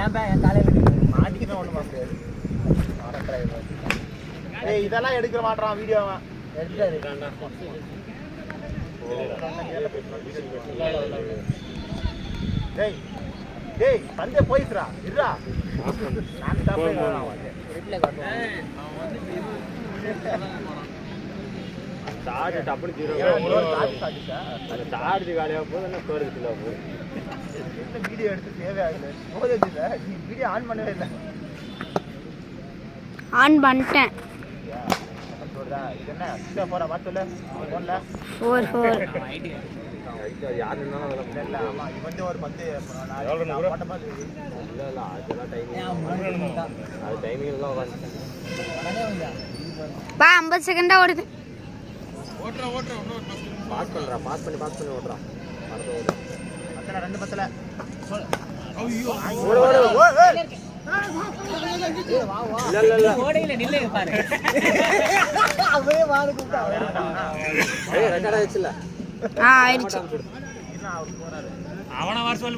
மாட்டிக்கவே ஒண்ணு பண்ண முடியாது. ஏய் இதெல்லாம் எடுக்க மாட்டான் வீடியோவை. எடுத்துட்டாரு. டேய் டேய் சண்டே போயிடுறா. இருடா. நான் தப்பே வரேன். வீட்ல காட்டுவான். அவன் வந்து சார்ஜ் டபுள் 0 அந்த சார்ஜ் காலியா போகுது ஸ்டோரேஜ் இல்ல போகுது. என்ன வீடியோ எடுத்து சேவ் ஆகல. ஸ்டோரேஜ் இல்ல. நீ வீடியோ ஆன் பண்ணவே இல்ல. ஆன் பண்ணிட்டேன். சொல்றா இது என்ன சிஸ்டர் போற வாட்ஸ்அப்ல போன்ல 44 ஐடியா யார் இருந்தாலும் அதெல்லாம் இல்ல. ஆமா இது வந்து ஒரு 10 நான் போட்ட பாத்து இல்ல இல்ல அதெல்லாம் டைமிங் அது டைமிங் எல்லாம் வந்து பா 50 செகண்டா ஓடுது. ஓட்றா இன்னொரு பாஸ் பண்றா. பாஸ் பண்ணி ஓட்றா. மறந்து ஓடு. அத்தல ரெண்டு பத்தல. ஐயோ ஓடு ஓடு. இல்ல ஓடையில நில்லே பாரு. அவரே வாடு கூப்பிட்டா. ஏய் ரெக்கார்ட் ஆயிடுச்சுல. ஆயிடுச்சு. அவன வர சொல்லி